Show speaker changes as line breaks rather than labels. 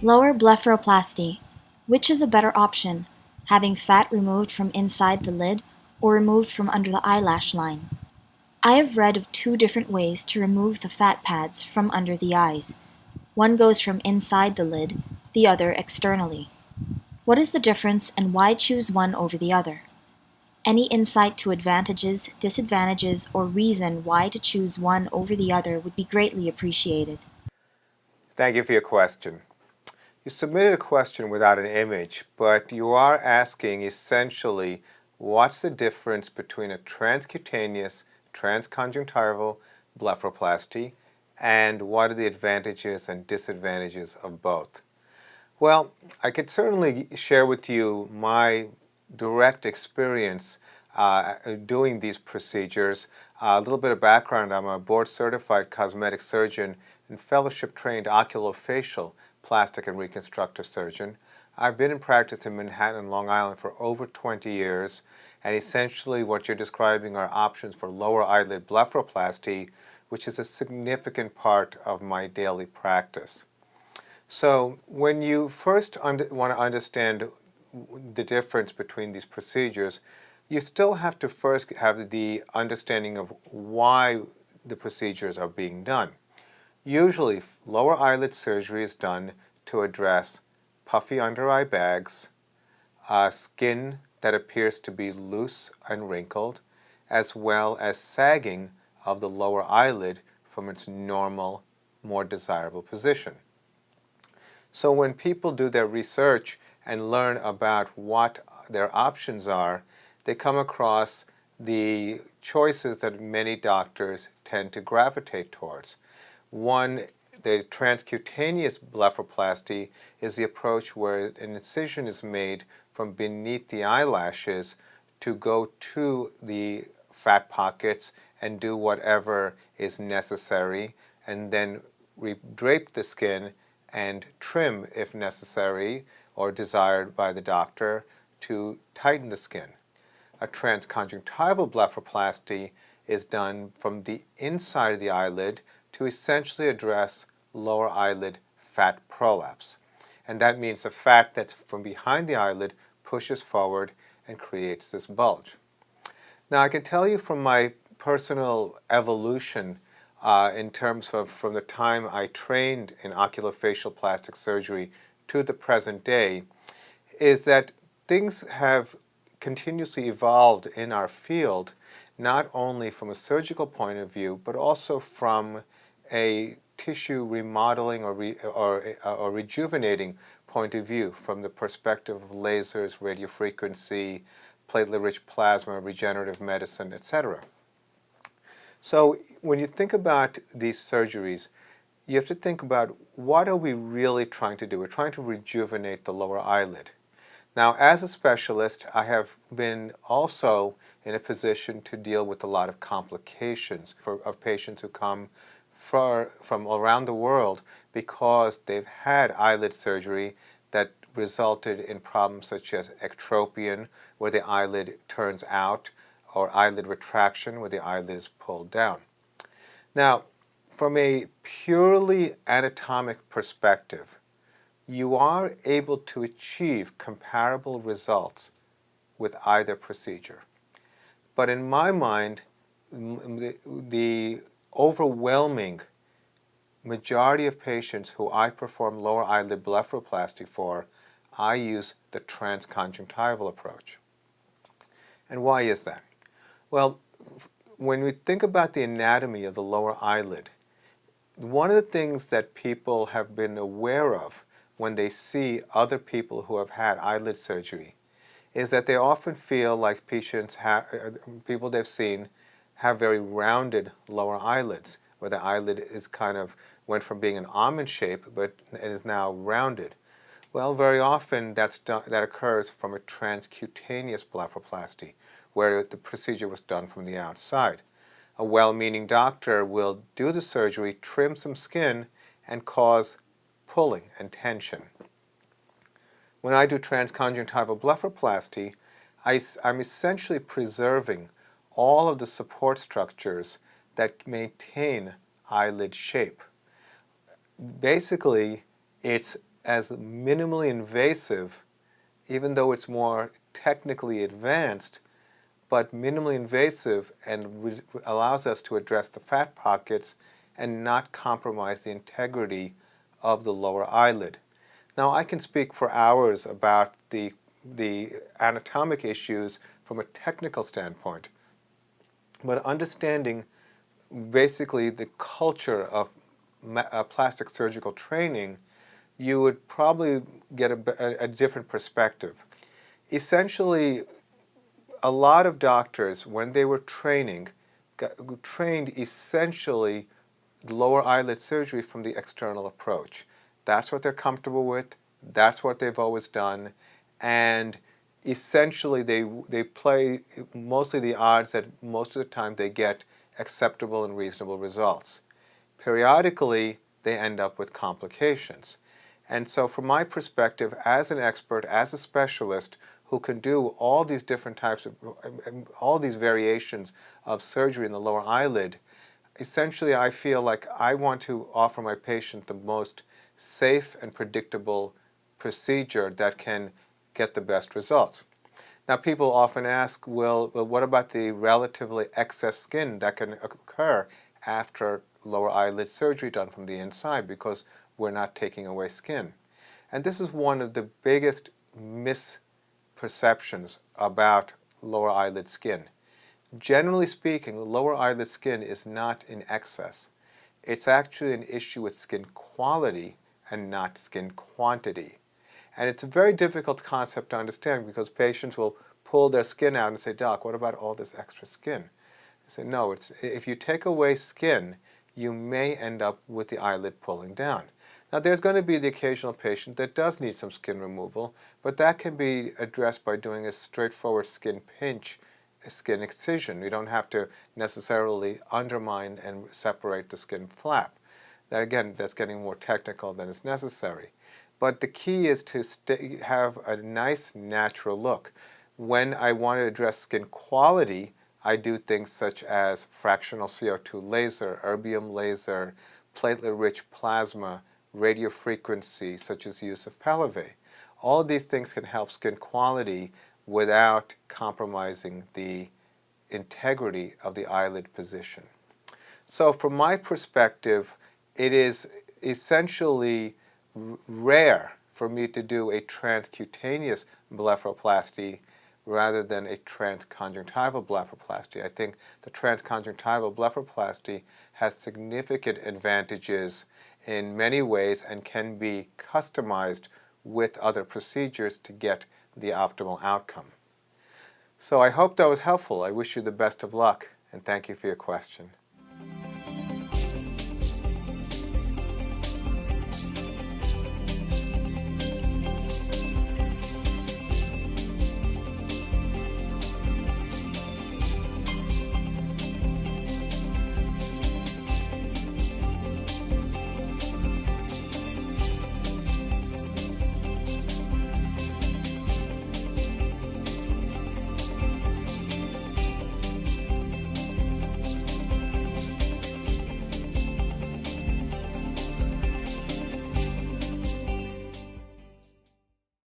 Lower blepharoplasty. Which is a better option, having fat removed from inside the lid or removed from under the eyelash line? I have read of two different ways to remove the fat pads from under the eyes. One goes from inside the lid, the other externally. What is the difference and why choose one over the other? Any insight to advantages, disadvantages, or reason why to choose one over the other would be greatly appreciated.
Thank you for your question. You submitted a question without an image, but you are asking essentially what's the difference between a transcutaneous, transconjunctival blepharoplasty and what are the advantages and disadvantages of both? Well, I could certainly share with you my direct experience doing these procedures. A little bit of background: I'm a board-certified cosmetic surgeon and fellowship-trained oculofacial plastic and reconstructive surgeon. I've been in practice in Manhattan and Long Island for over 20 years, and essentially what you're describing are options for lower eyelid blepharoplasty, which is a significant part of my daily practice. So when you first want to understand the difference between these procedures, you still have to first have the understanding of why the procedures are being done. Usually, lower eyelid surgery is done to address puffy under-eye bags, skin that appears to be loose and wrinkled, as well as sagging of the lower eyelid from its normal, more desirable position. So when people do their research and learn about what their options are, they come across the choices that many doctors tend to gravitate towards. One, the transcutaneous blepharoplasty, is the approach where an incision is made from beneath the eyelashes to go to the fat pockets and do whatever is necessary, and then drape the skin and trim if necessary or desired by the doctor to tighten the skin. A transconjunctival blepharoplasty is done from the inside of the eyelid to essentially address lower eyelid fat prolapse. And that means the fat that's from behind the eyelid pushes forward and creates this bulge. Now I can tell you from my personal evolution in terms of from the time I trained in oculofacial plastic surgery to the present day, is that things have continuously evolved in our field, not only from a surgical point of view, but also from a tissue remodeling or rejuvenating point of view, from the perspective of lasers, radiofrequency, platelet-rich plasma, regenerative medicine, etc. So when you think about these surgeries, you have to think about what are we really trying to do? We're trying to rejuvenate the lower eyelid. Now, as a specialist, I have been also in a position to deal with a lot of complications of patients who come from around the world because they've had eyelid surgery that resulted in problems such as ectropion, where the eyelid turns out, or eyelid retraction, where the eyelid is pulled down. Now, from a purely anatomic perspective, you are able to achieve comparable results with either procedure. But in my mind, the overwhelming majority of patients who I perform lower eyelid blepharoplasty for, I use the transconjunctival approach. And why is that? Well, when we think about the anatomy of the lower eyelid, one of the things that people have been aware of when they see other people who have had eyelid surgery is that they often feel like people they've seen have very rounded lower eyelids, where the eyelid is kind of went from being an almond shape but it is now rounded. Well, very often that occurs from a transcutaneous blepharoplasty, where the procedure was done from the outside. A well-meaning doctor will do the surgery, trim some skin, and cause pulling and tension. When I do transconjunctival blepharoplasty, I'm essentially preserving all of the support structures that maintain eyelid shape. Basically, it's as minimally invasive, even though it's more technically advanced, but minimally invasive and allows us to address the fat pockets and not compromise the integrity of the lower eyelid. Now, I can speak for hours about the anatomic issues from a technical standpoint, but understanding basically the culture of plastic surgical training, you would probably get a different perspective. Essentially, a lot of doctors, when they were training, trained essentially lower eyelid surgery from the external approach. That's what they're comfortable with. That's what they've always done. And essentially, they play mostly the odds that most of the time they get acceptable and reasonable results. Periodically, they end up with complications. And so from my perspective, as an expert, as a specialist who can do all these different types of, all these variations of surgery in the lower eyelid, essentially I feel like I want to offer my patient the most safe and predictable procedure that can get the best results. Now, people often ask, well, what about the relatively excess skin that can occur after lower eyelid surgery done from the inside, because we're not taking away skin? And this is one of the biggest misperceptions about lower eyelid skin. Generally speaking, the lower eyelid skin is not in excess. It's actually an issue with skin quality and not skin quantity. And it's a very difficult concept to understand, because patients will pull their skin out and say, "Doc, what about all this extra skin?" I say, no, if you take away skin, you may end up with the eyelid pulling down. Now, there's going to be the occasional patient that does need some skin removal, but that can be addressed by doing a straightforward skin pinch, a skin excision. You don't have to necessarily undermine and separate the skin flap. That, again, that's getting more technical than is necessary. But the key is to have a nice natural look. When I want to address skin quality, I do things such as fractional CO2 laser, erbium laser, platelet-rich plasma, radiofrequency, such as use of Pelave. All of these things can help skin quality without compromising the integrity of the eyelid position. So from my perspective, it is essentially rare for me to do a transcutaneous blepharoplasty rather than a transconjunctival blepharoplasty. I think the transconjunctival blepharoplasty has significant advantages in many ways and can be customized with other procedures to get the optimal outcome. So I hope that was helpful. I wish you the best of luck, and thank you for your question.